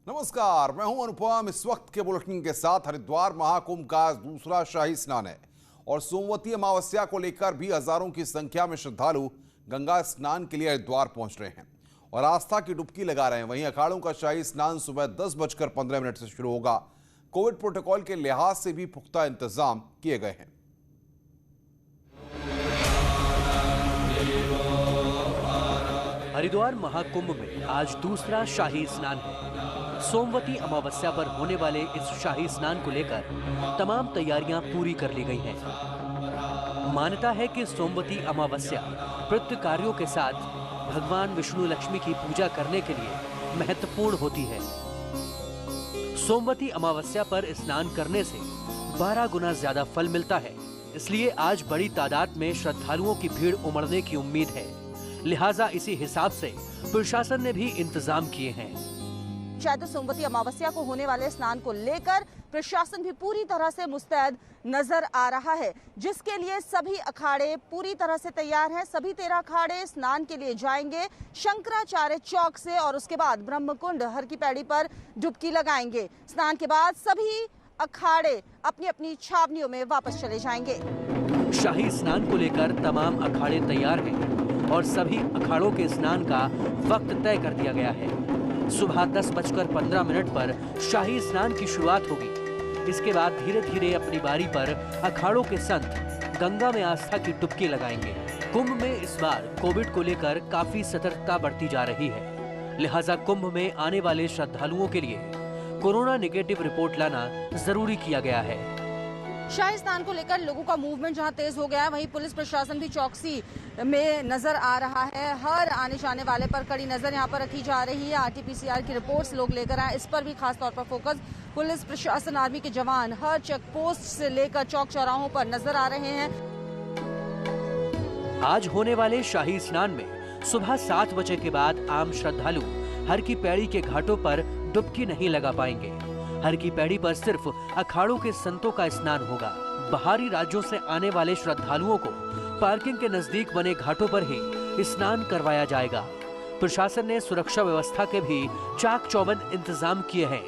नमस्कार, मैं हूं अनुपम। इस वक्त के बुलेटिन के साथ हरिद्वार महाकुंभ का आज दूसरा शाही स्नान है और सोमवती अमावस्या को लेकर भी हजारों की संख्या में श्रद्धालु गंगा स्नान के लिए हरिद्वार पहुंच रहे हैं और आस्था की डुबकी लगा रहे हैं। वहीं अखाड़ों का शाही स्नान सुबह 10:15 से शुरू होगा। कोविड प्रोटोकॉल के लिहाज से भी पुख्ता इंतजाम किए गए हैं। हरिद्वार महाकुंभ में आज दूसरा शाही स्नान है। सोमवती अमावस्या पर होने वाले इस शाही स्नान को लेकर तमाम तैयारियां पूरी कर ली गई हैं। मान्यता है कि सोमवती अमावस्या पितृ कार्यों के साथ भगवान विष्णु लक्ष्मी की पूजा करने के लिए महत्वपूर्ण होती है। सोमवती अमावस्या पर स्नान करने से 12 गुना ज्यादा फल मिलता है, इसलिए आज बड़ी तादाद में श्रद्धालुओं की भीड़ उमड़ने की उम्मीद है। लिहाजा इसी हिसाब से प्रशासन ने भी इंतजाम किए हैं। शायद सोमवती अमावस्या को होने वाले स्नान को लेकर प्रशासन भी पूरी तरह से मुस्तैद नजर आ रहा है, जिसके लिए सभी अखाड़े पूरी तरह से तैयार हैं। सभी 13 अखाड़े स्नान के लिए जाएंगे शंकराचार्य चौक से और उसके बाद ब्रह्मकुंड हर की पैड़ी पर डुबकी लगाएंगे। स्नान के बाद सभी अखाड़े अपनी अपनी छावनियों में वापस चले जाएंगे। शाही स्नान को लेकर तमाम अखाड़े तैयार हैं और सभी अखाड़ों के स्नान का वक्त तय कर दिया गया है। सुबह 10:15 पर शाही स्नान की शुरुआत होगी। इसके बाद धीरे धीरे अपनी बारी पर अखाड़ों के संत गंगा में आस्था की डुबकी लगाएंगे। कुंभ में इस बार कोविड को लेकर काफी सतर्कता बरती जा रही है, लिहाजा कुंभ में आने वाले श्रद्धालुओं के लिए कोरोना नेगेटिव रिपोर्ट लाना जरूरी किया गया है। शाही स्नान को लेकर लोगों का मूवमेंट जहां तेज हो गया है, वहीं पुलिस प्रशासन भी चौकसी में नजर आ रहा है। हर आने जाने वाले पर कड़ी नजर यहां पर रखी जा रही है। आरटीपीसीआर की रिपोर्ट्स लोग लेकर आए, इस पर भी खास तौर पर फोकस। पुलिस प्रशासन, आर्मी के जवान हर चेक पोस्ट से लेकर चौक चौराहों पर नजर आ रहे हैं। आज होने वाले शाही स्नान में सुबह 7 बजे के बाद आम श्रद्धालु हर की पैड़ी के घाटों पर डुबकी नहीं लगा पाएंगे। हर की पैड़ी पर सिर्फ अखाड़ों के संतों का स्नान होगा। बाहरी राज्यों से आने वाले श्रद्धालुओं को पार्किंग के नजदीक बने घाटों पर ही स्नान करवाया जाएगा। प्रशासन ने सुरक्षा व्यवस्था के भी चाक चौबंद इंतजाम किए हैं।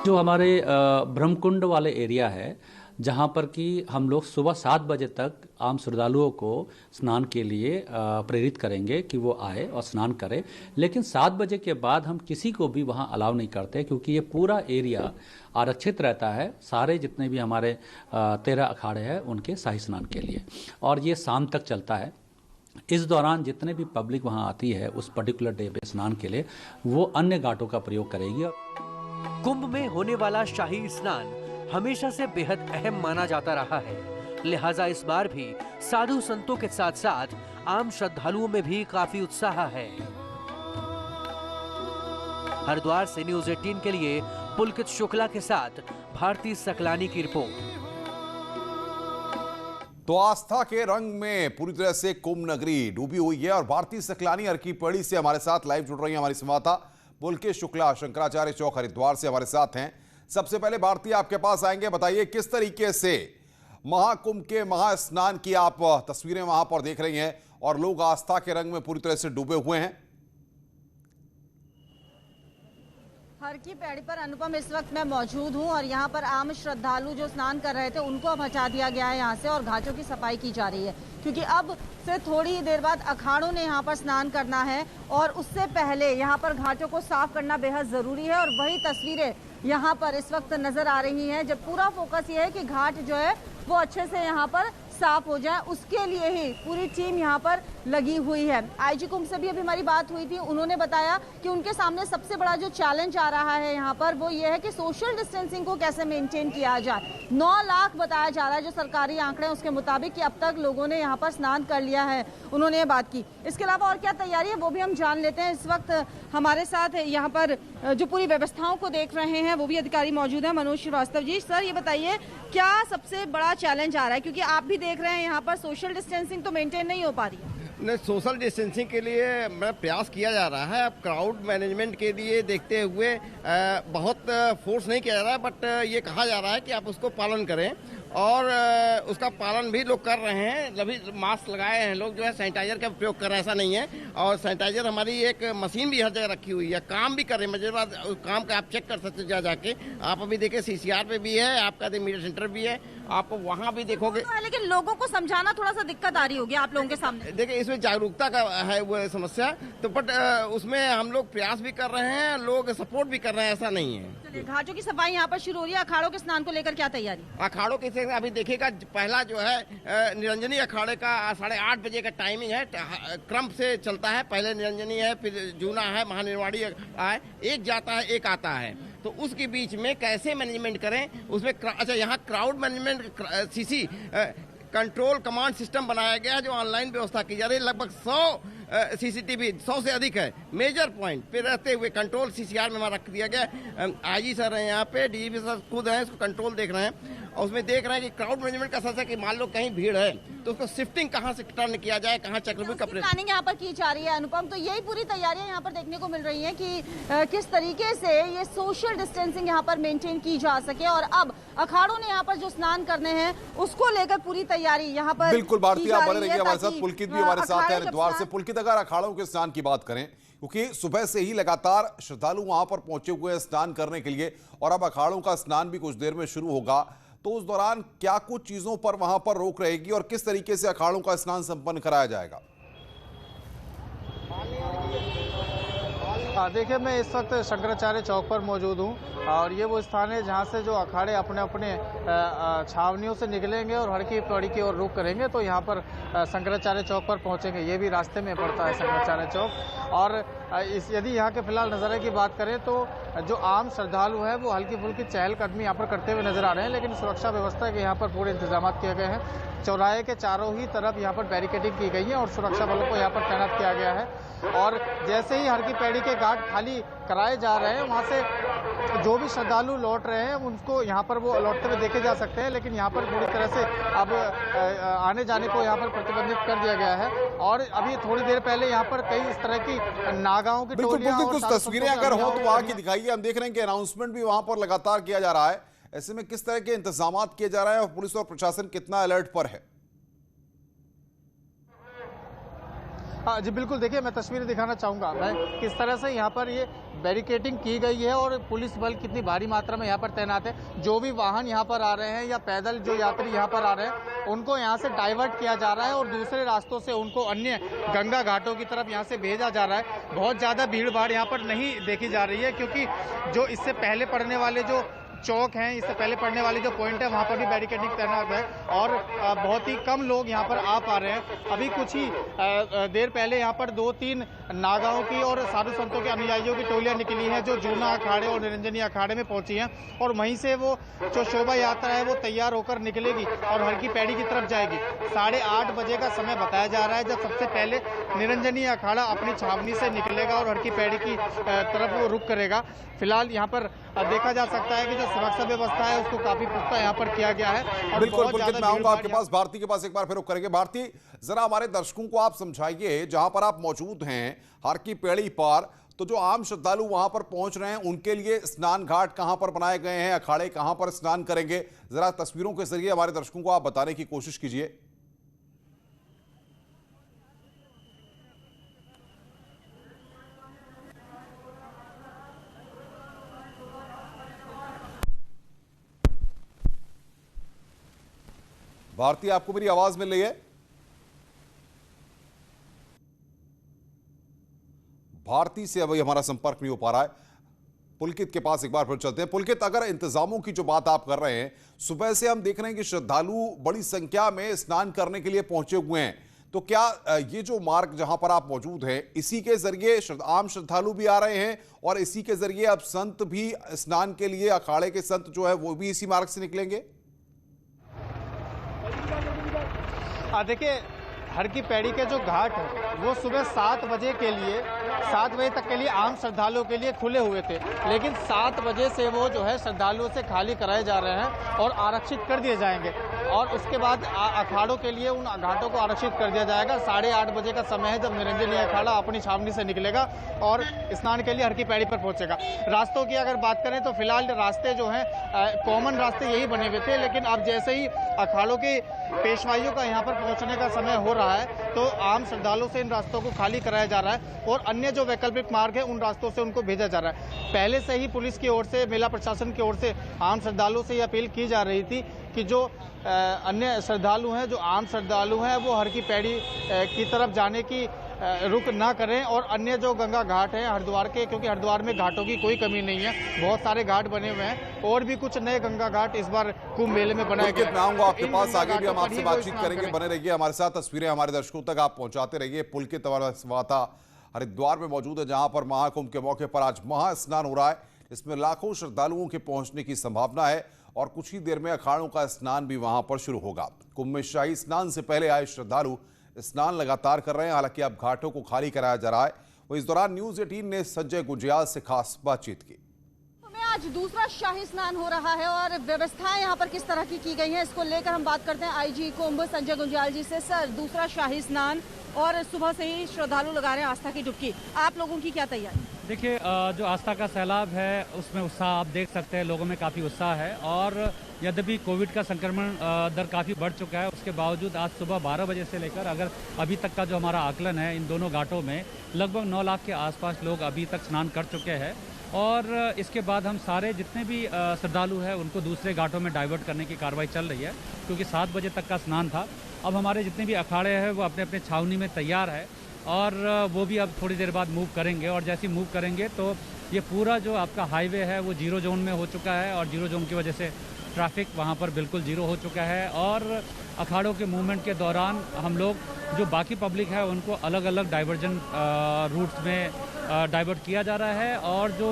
जो हमारे ब्रह्मकुंड वाले एरिया है, जहाँ पर कि हम लोग सुबह 7 बजे तक आम श्रद्धालुओं को स्नान के लिए प्रेरित करेंगे कि वो आए और स्नान करें। लेकिन 7 बजे के बाद हम किसी को भी वहाँ अलाउ नहीं करते, क्योंकि ये पूरा एरिया आरक्षित रहता है सारे जितने भी हमारे 13 अखाड़े हैं उनके शाही स्नान के लिए, और ये शाम तक चलता है। इस दौरान जितने भी पब्लिक वहाँ आती है उस पर्टिकुलर डे पे स्नान के लिए, वो अन्य घाटों का प्रयोग करेगी। कुंभ में होने वाला शाही स्नान हमेशा से बेहद अहम माना जाता रहा है, लिहाजा इस बार भी साधु संतों के साथ साथ आम श्रद्धालुओं में भी काफी उत्साह है। हरिद्वार से न्यूज़ 18 के लिए पुलकित शुक्ला के साथ भारती सकलानी की रिपोर्ट। तो आस्था के रंग में पूरी तरह से कुंभ नगरी डूबी हुई है और भारती सकलानी हर की पैड़ी से हमारे साथ लाइव जुड़ रही है। हमारी संवाददाता पुलकित शुक्ला शंकराचार्य चौक हरिद्वार से हमारे साथ हैं। सबसे पहले भारती, आपके पास आएंगे, बताइए किस तरीके से महाकुंभ के महास्नान की आप तस्वीरें वहां पर देख रही हैं और लोग आस्था के रंग में पूरी तरह से डूबे हुए हैं। हर की पैड़ी पर अनुपम इस वक्त मैं मौजूद हूं और यहां पर आम श्रद्धालु जो स्नान कर रहे थे उनको अब हटा दिया गया है यहां से और घाटों की सफाई की जा रही है, क्योंकि अब से थोड़ी ही देर बाद अखाड़ों ने यहां पर स्नान करना है और उससे पहले यहां पर घाटों को साफ करना बेहद जरूरी है। और वही तस्वीरें यहाँ पर इस वक्त नजर आ रही हैं, जब पूरा फोकस ये है कि घाट जो है वो अच्छे से यहाँ पर साफ हो जाए, उसके लिए ही पूरी टीम यहाँ पर लगी हुई है। आईजी कुंभ से भी अभी हमारी बात हुई थी, उन्होंने बताया कि उनके सामने सबसे बड़ा जो चैलेंज आ रहा है यहाँ पर वो ये है कि सोशल डिस्टेंसिंग को कैसे मेंटेन किया जाए। 9 लाख बताया जा रहा है जो सरकारी आंकड़े उसके मुताबिक कि अब तक लोगों ने यहाँ पर स्नान कर लिया है, उन्होंने ये बात की। इसके अलावा और क्या तैयारी है वो भी हम जान लेते हैं। इस वक्त हमारे साथ यहाँ पर जो पूरी व्यवस्थाओं को देख रहे हैं वो भी अधिकारी मौजूद है, मनोज श्रीवास्तव जी। सर ये बताइए क्या सबसे बड़ा चैलेंज आ रहा है, क्योंकि आप भी देख रहे हैं यहाँ पर सोशल डिस्टेंसिंग तो मेंटेन नहीं हो पा रही है। नहीं, सोशल डिस्टेंसिंग के लिए मैं प्रयास किया जा रहा है। अब क्राउड मैनेजमेंट के लिए देखते हुए बहुत फोर्स नहीं किया जा रहा है, बट ये कहा जा रहा है कि आप उसको पालन करें और उसका पालन भी लोग कर रहे हैं। अभी मास्क लगाए हैं लोग, जो है सैनिटाइजर का प्रयोग कर रहे हैं, ऐसा नहीं है। और सैनिटाइजर हमारी एक मशीन भी हर जगह रखी हुई है, काम भी कर रहे हैं। मजेदार काम का आप चेक कर सकते हैं जाके। आप अभी देखिए CCR पे भी है, आपका मीडिया सेंटर भी है, आप वहाँ भी देखोगे। लेकिन लोगों को समझाना थोड़ा सा दिक्कत आ रही होगी आप लोगों के सामने। देखिए इसमें जागरूकता का है वो समस्या, तो बट उसमें हम लोग प्रयास भी कर रहे हैं, लोग सपोर्ट भी कर रहे हैं, ऐसा नहीं है। चलिए, घाटों की सफाई यहाँ पर शुरू हो रही है। अखाड़ों के स्नान को लेकर क्या तैयारी? अखाड़ों के अभी देखिएगा, पहला जो है निरंजनी अखाड़े का 8:30 बजे का टाइमिंग है, क्रम से चलता है। पहले निरंजनी है, फिर जूना है, महानिर्वाणी है, एक जाता है एक आता है। तो उसके बीच में कैसे मैनेजमेंट करें उसमें अच्छा, यहाँ crowd management CC control command system बनाया गया है, जो ऑनलाइन व्यवस्था की जा रही है। लगभग 100 CCTV 100 से अधिक है मेजर पॉइंट पे रहते हुए कंट्रोल CCR में रख दिया गया। IG सर हैं यहाँ पे, DGP सर खुद हैं, इसको कंट्रोल देख रहे हैं और उसमें देख रहे हैं कि क्राउड मैनेजमेंट का असर है कि मान लो कहीं भीड़ है तो उसको शिफ्टिंग कहाँ से टर्न किया जाए, कहाँ चक्रव्यूह का प्लानिंग यहाँ पर की जा रही है। अनुपम, तो यही पूरी तैयारियां यहाँ पर देखने को मिल रही हैं कि किस तरीके से ये सोशल डिस्टेंसिंग यहाँ पर मेंटेन की जा सके। और अब अखाड़ों ने यहाँ पर जो स्नान करने हैं उसको लेकर पूरी तैयारी यहाँ पर बिल्कुल। भारतीय आप बने रहिए हमारे साथ, पुलकित भी हमारे साथ है हरिद्वार से। पुलकित, अगर अखाड़ों के स्नान की बात करें, क्योंकि सुबह से ही लगातार श्रद्धालु वहां पर पहुंचे हुए हैं स्नान करने के लिए और अब अखाड़ों का स्नान भी कुछ देर में शुरू होगा, तो उस दौरान क्या कुछ चीजों पर वहां पर रोक रहेगी और किस तरीके से अखाड़ों का स्नान संपन्न कराया जाएगा? देखिए, मैं इस वक्त शंकराचार्य चौक पर मौजूद हूं और ये वो स्थान है जहां से जो अखाड़े अपने अपने छावनियों से निकलेंगे और हड़की पौड़ी की ओर रुख करेंगे तो यहां पर शंकराचार्य चौक पर पहुंचेंगे। ये भी रास्ते में पड़ता है शंकराचार्य चौक। और यदि यहाँ के फिलहाल नज़ारे की बात करें तो जो आम श्रद्धालु हैं वो हल्की फुल्की चहलकदमी यहाँ पर करते हुए नजर आ रहे हैं, लेकिन सुरक्षा व्यवस्था के यहाँ पर पूरे इंतजाम किए गए हैं। चौराहे के चारों ही तरफ यहाँ पर बैरिकेडिंग की गई है और सुरक्षा बलों को यहाँ पर तैनात किया गया है। और जैसे ही हरकी पैड़ी के घाट खाली कराए जा रहे हैं, वहाँ से जो भी श्रद्धालु लौट रहे हैं उनको यहाँ पर वो लौटते हुए देखे जा सकते हैं, लेकिन यहाँ पर पूरी तरह से अब आने जाने को यहाँ पर प्रतिबंधित कर दिया गया है। और अभी थोड़ी देर पहले यहाँ पर कई इस तरह की नागाओं की टोलियां और कुछ तस्वीरें अगर हो तो वहां की दिखाइए। हम देख रहे हैं कि अनाउंसमेंट भी वहां पर लगातार किया जा रहा है। ऐसे में किस तरह के इंतजाम किए जा रहे हैं और पुलिस और प्रशासन कितना अलर्ट पर है? हाँ जी बिल्कुल, देखिए मैं तस्वीरें दिखाना चाहूँगा मैं किस तरह से यहाँ पर ये बैरिकेडिंग की गई है और पुलिस बल कितनी भारी मात्रा में यहाँ पर तैनात है। जो भी वाहन यहाँ पर आ रहे हैं या पैदल जो यात्री यहाँ पर आ रहे हैं उनको यहाँ से डाइवर्ट किया जा रहा है और दूसरे रास्तों से उनको अन्य गंगा घाटों की तरफ यहाँ से भेजा जा रहा है। बहुत ज़्यादा भीड़ भाड़ यहाँ पर नहीं देखी जा रही है, क्योंकि जो इससे पहले पड़ने वाले जो चौक हैं, इससे पहले पड़ने वाली जो पॉइंट है वहाँ पर भी बैरिकेडिंग तैनात है और बहुत ही कम लोग यहाँ पर आ पा रहे हैं। अभी कुछ ही देर पहले यहाँ पर 2-3 नागाओं की और साधु संतों के अनुयायियों की टोलियाँ निकली हैं जो जूना अखाड़े और निरंजनी अखाड़े में पहुंची हैं और वहीं से वो जो शोभा यात्रा है वो तैयार होकर निकलेगी और हरकी पैड़ी की तरफ जाएगी। 8:30 बजे का समय बताया जा रहा है जब सबसे पहले निरंजनी अखाड़ा अपनी छावनी से निकलेगा और हरकी पैड़ी की तरफ वो रुख करेगा। फिलहाल यहाँ पर देखा जा सकता है कि जो सुरक्षा व्यवस्था है उसको काफी पुख्ता यहाँ पर किया गया है। बिल्कुल, मैं आऊंगा आपके पास, भारती के पास एक बार फिर रुख करेंगे। भारती, जरा हमारे दर्शकों को आप समझाइए, जहां पर आप मौजूद हैं हरकी पैड़ी पर, तो जो आम श्रद्धालु वहां पर पहुंच रहे हैं उनके लिए स्नान घाट कहां पर बनाए गए हैं, अखाड़े कहां पर स्नान करेंगे, जरा तस्वीरों के जरिए हमारे दर्शकों को आप बताने की कोशिश कीजिए। भारती, आपको मेरी आवाज मिल रही है? भारती से अभी हमारा संपर्क नहीं हो पा रहा है। पुलकित के पास एक बार फिर चलते हैं। पुलकित, अगर इंतजामों की जो बात आप कर रहे हैं, सुबह से हम देख रहे हैं कि श्रद्धालु बड़ी संख्या में स्नान करने के लिए पहुंचे हुए हैं, तो क्या ये जो मार्ग जहां पर आप मौजूद हैं इसी के जरिए आम श्रद्धालु भी आ रहे हैं और इसी के जरिए अब संत भी स्नान के लिए, अखाड़े के संत जो है वो भी इसी मार्ग से निकलेंगे? देखिए, हरकी पैड़ी के जो घाट है वो सुबह 7 बजे तक के लिए आम श्रद्धालुओं के लिए खुले हुए थे, लेकिन 7 बजे से वो जो है श्रद्धालुओं से खाली कराए जा रहे हैं और आरक्षित कर दिए जाएंगे। और उसके बाद अखाड़ों के लिए उन घाटों को आरक्षित कर दिया जाएगा। 8:30 बजे का समय है जब निरंजनी अखाड़ा अपनी छावनी से निकलेगा और स्नान के लिए हर की पैड़ी पर पहुंचेगा। रास्तों की अगर बात करें तो फिलहाल रास्ते जो हैं कॉमन रास्ते यही बने हुए थे, लेकिन अब जैसे ही अखाड़ों की पेशवाइयों का यहाँ पर पहुँचने का समय हो रहा है तो आम श्रद्धालुओं से इन रास्तों को खाली कराया जा रहा है और अन्य जो वैकल्पिक मार्ग है उन रास्तों से उनको भेजा जा रहा है। पहले से ही पुलिस की ओर से, मेला प्रशासन की ओर से आम श्रद्धालुओं से ये अपील की जा रही थी कि जो अन्य श्रद्धालु हैं, जो आम श्रद्धालु हैं, वो हर की पैड़ी की तरफ जाने की रुख ना करें और अन्य जो गंगा घाट हैं हरिद्वार के, क्योंकि हरिद्वार में घाटों की कोई कमी नहीं है, बहुत सारे घाट बने हुए हैं और भी कुछ नए गंगा घाट इस बार कुंभ मेले में बनाए गए। मैं आऊंगा आपके पास, आगे भी हम आपसे बातचीत करेंगे, बने रहिए हमारे साथ, तस्वीरें हमारे दर्शकों तक आप पहुंचाते रहिए। पुलकित संवाददाता हरिद्वार में मौजूद है जहां पर महाकुंभ के मौके पर आज महास्नान हो रहा है। इसमें लाखों श्रद्धालुओं के पहुंचने की संभावना है और कुछ ही देर में अखाड़ों का स्नान भी वहां पर शुरू होगा। कुंभ में शाही स्नान से पहले आए श्रद्धालु स्नान लगातार कर रहे हैं, हालांकि अब घाटों को खाली कराया जा रहा है। वहीं इस दौरान न्यूज 18 ने संजय गुंजियाल से खास बातचीत की। आज दूसरा शाही स्नान हो रहा है और व्यवस्थाएं यहाँ पर किस तरह की गई हैं, इसको लेकर हम बात करते हैं आईजी कुंभ संजय गुंजियाल जी से। सर, दूसरा शाही स्नान और सुबह से ही श्रद्धालु लगा रहे हैं आस्था की डुबकी, आप लोगों की क्या तैयारी? देखिए, जो आस्था का सैलाब है उसमें उत्साह आप देख सकते हैं, लोगों में काफ़ी उत्साह है और यद्यपि कोविड का संक्रमण दर काफ़ी बढ़ चुका है, उसके बावजूद आज सुबह 12 बजे से लेकर अगर अभी तक का जो हमारा आकलन है इन दोनों घाटों में लगभग 9 लाख के आसपास लोग अभी तक स्नान कर चुके हैं और इसके बाद हम सारे जितने भी श्रद्धालु हैं उनको दूसरे घाटों में डाइवर्ट करने की कार्रवाई चल रही है, क्योंकि 7 बजे तक का स्नान था। अब हमारे जितने भी अखाड़े हैं वो अपने अपने छावनी में तैयार है और वो भी अब थोड़ी देर बाद मूव करेंगे और जैसे ही मूव करेंगे तो ये पूरा जो आपका हाईवे है वो 0 जोन में हो चुका है और 0 जोन की वजह से ट्रैफिक वहाँ पर बिल्कुल 0 हो चुका है और अखाड़ों के मूवमेंट के दौरान हम लोग जो बाकी पब्लिक है उनको अलग अलग डाइवर्जन रूट्स में डाइवर्ट किया जा रहा है और जो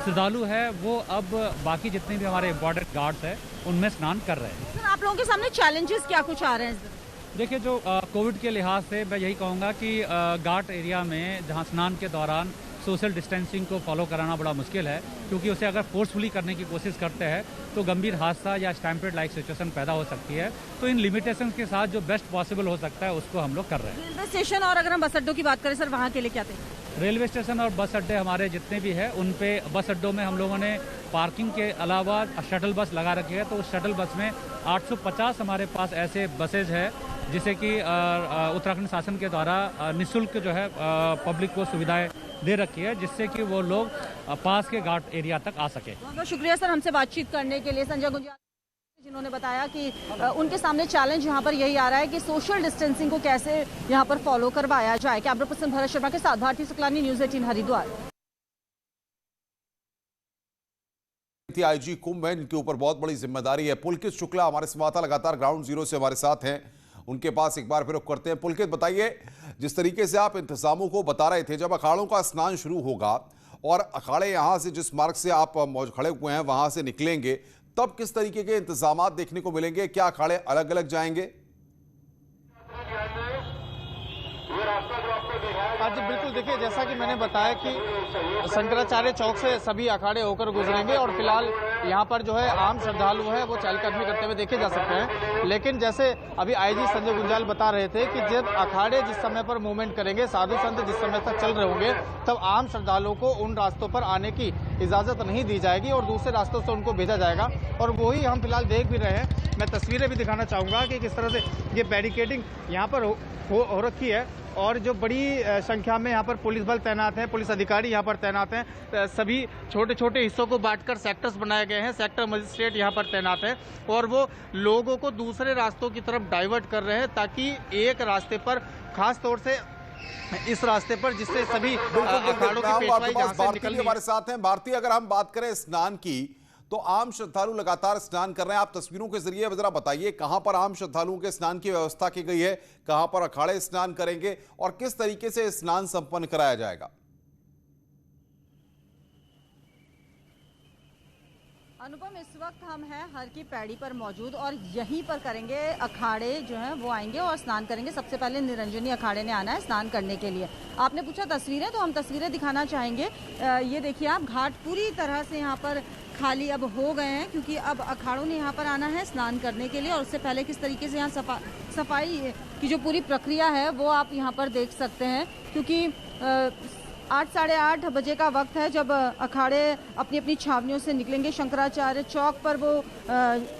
श्रद्धालु है वो अब बाकी जितने भी हमारे इम्पोर्टेंट घाट्स हैं उनमें स्नान कर रहे हैं। सर, आप लोगों के सामने चैलेंजेस क्या कुछ आ रहे हैं? देखिए, जो कोविड के लिहाज से मैं यही कहूँगा कि घाट एरिया में जहाँ स्नान के दौरान सोशल डिस्टेंसिंग को फॉलो कराना बड़ा मुश्किल है, क्योंकि उसे अगर फोर्सफुली करने की कोशिश करते हैं तो गंभीर हादसा या स्टैम्पेड लाइक सिचुएशन पैदा हो सकती है। तो इन लिमिटेशंस के साथ जो बेस्ट पॉसिबल हो सकता है उसको हम लोग कर रहे हैं। रेलवे स्टेशन और अगर हम बस अड्डों की बात करें सर, वहाँ के लिए क्या तैयारी? रेलवे स्टेशन और बस अड्डे हमारे जितने भी हैं उन पे बस अड्डों में हम लोगों ने पार्किंग के अलावा शटल बस लगा रखी है, तो उस शटल बस में 850 हमारे पास ऐसे बसेज है जिसे कि उत्तराखंड शासन के द्वारा निःशुल्क जो है पब्लिक को सुविधाएं दे रखी है, जिससे कि वो लोग पास के घाट एरिया तक आ सके। बहुत बहुत शुक्रिया सर हमसे बातचीत करने के लिए। संजय गुंजियाल जिन्होंने बताया कि उनके सामने चैलेंज यहाँ पर यही आ रहा है कि सोशल डिस्टेंसिंग को कैसे यहाँ पर फॉलो करवाया जाए। कैमरा पर्सन भरत शर्मा के साथ भारती सुकलानी, न्यूज 18 हरिद्वार। आईजी कुंभ है जिनके ऊपर बहुत बड़ी जिम्मेदारी है। पुलकित शुक्ला हमारे संवाददाता लगातार ग्राउंड जीरो से हमारे साथ हैं, उनके पास एक बार फिर रुख करते हैं। पुलकित, बताइए, जिस तरीके से आप इंतजामों को बता रहे थे, जब अखाड़ों का स्नान शुरू होगा और अखाड़े यहां से जिस मार्ग से आप खड़े हुए हैं वहां से निकलेंगे, तब किस तरीके के इंतजामात देखने को मिलेंगे? क्या अखाड़े अलग अलग जाएंगे? आज बिल्कुल, देखिए, जैसा कि मैंने बताया कि शंकराचार्य चौक से सभी अखाड़े होकर गुजरेंगे और फिलहाल यहाँ पर जो है आम श्रद्धालु है वो चहलकदमी करते हुए देखे जा सकते हैं। लेकिन जैसे अभी आईजी संजय गुंजियाल बता रहे थे कि जब अखाड़े जिस समय पर मूवमेंट करेंगे, साधु संत जिस समय तक चल रहे होंगे, तब आम श्रद्धालुओं को उन रास्तों पर आने की इजाजत नहीं दी जाएगी और दूसरे रास्तों से उनको भेजा जाएगा और वही हम फिलहाल देख भी रहे हैं। मैं तस्वीरें भी दिखाना चाहूँगा कि किस तरह से ये बैरिकेडिंग यहाँ पर हो रखी है और जो बड़ी संख्या में यहाँ पर पुलिस बल तैनात हैं, पुलिस अधिकारी यहाँ पर तैनात हैं। सभी छोटे छोटे हिस्सों को बांटकर सेक्टर्स बनाए गए हैं, सेक्टर मजिस्ट्रेट यहाँ पर तैनात हैं और वो लोगों को दूसरे रास्तों की तरफ डाइवर्ट कर रहे हैं ताकि एक रास्ते पर, खास तौर से इस रास्ते पर, जिससे सभी अखाड़ों की पेशवाई जहाँ से निकलनी है। हमारे साथ हैं भारती। अगर हम बात करें स्नान की, तो आम श्रद्धालु लगातार स्नान कर रहे हैं। आप तस्वीरों के जरिए जरा बताइए कहां पर आम श्रद्धालुओं के स्नान की व्यवस्था की गई है, कहां पर अखाड़े स्नान करेंगे और किस तरीके से स्नान संपन्न कराया जाएगा? अनुपम, इस वक्त हम हैं हर की पैड़ी पर मौजूद और यहीं पर करेंगे अखाड़े जो हैं वो आएंगे और स्नान करेंगे। सबसे पहले निरंजनी अखाड़े ने आना है स्नान करने के लिए। आपने पूछा तस्वीरें, तो हम तस्वीरें दिखाना चाहेंगे। ये देखिए आप, घाट पूरी तरह से यहाँ पर खाली अब हो गए हैं क्योंकि अब अखाड़ों ने यहाँ पर आना है स्नान करने के लिए। और उससे पहले किस तरीके से यहाँ सफाई की जो पूरी प्रक्रिया है वो आप यहाँ पर देख सकते हैं, क्योंकि 8 साढ़े 8 बजे का वक्त है जब अखाड़े अपनी अपनी छावनियों से निकलेंगे। शंकराचार्य चौक पर वो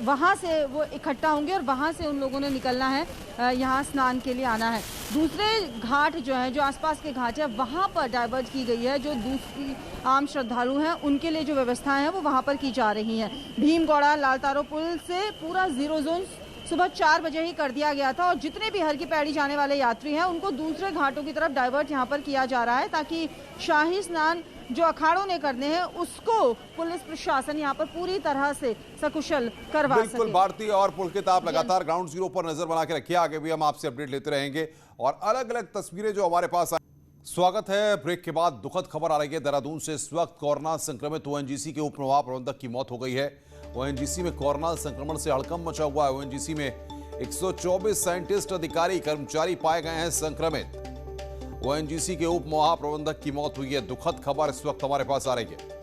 वहाँ से वो इकट्ठा होंगे और वहाँ से उन लोगों ने निकलना है, यहाँ स्नान के लिए आना है। दूसरे घाट जो हैं, जो आसपास के घाट है, वहाँ पर डाइवर्ट की गई है। जो दूसरी आम श्रद्धालु हैं उनके लिए जो व्यवस्थाएं हैं वो वहाँ पर की जा रही हैं। भीमगौड़ा लालतारो पुल से पूरा जीरो जोन सुबह 4 बजे ही कर दिया गया था और जितने भी हर की पैड़ी जाने वाले यात्री हैं उनको दूसरे घाटों की तरफ डाइवर्ट यहाँ पर किया जा रहा है, ताकि शाही स्नान जो अखाड़ों ने करने हैं उसको पुलिस प्रशासन यहाँ पर पूरी तरह से सकुशल करवा सके। बिल्कुल भारती और पुलकित, आप लगातार ग्राउंड जीरो पर नजर बना के रखिए, आगे भी हम आपसे अपडेट लेते रहेंगे और अलग अलग तस्वीरें जो हमारे पास। स्वागत है। ब्रेक के बाद दुखद खबर आ रही है देहरादून से। इस वक्त कोरोना संक्रमित ओएनजीसी के उप महाप्रबंधक की मौत हो गई है। ओएनजीसी में कोरोना संक्रमण से हड़कंप मचा हुआ है। ओएनजीसी में 124 साइंटिस्ट, अधिकारी, कर्मचारी पाए गए हैं संक्रमित। ओएनजीसी के उप महाप्रबंधक की मौत हुई है। दुखद खबर इस वक्त हमारे पास आ रही है।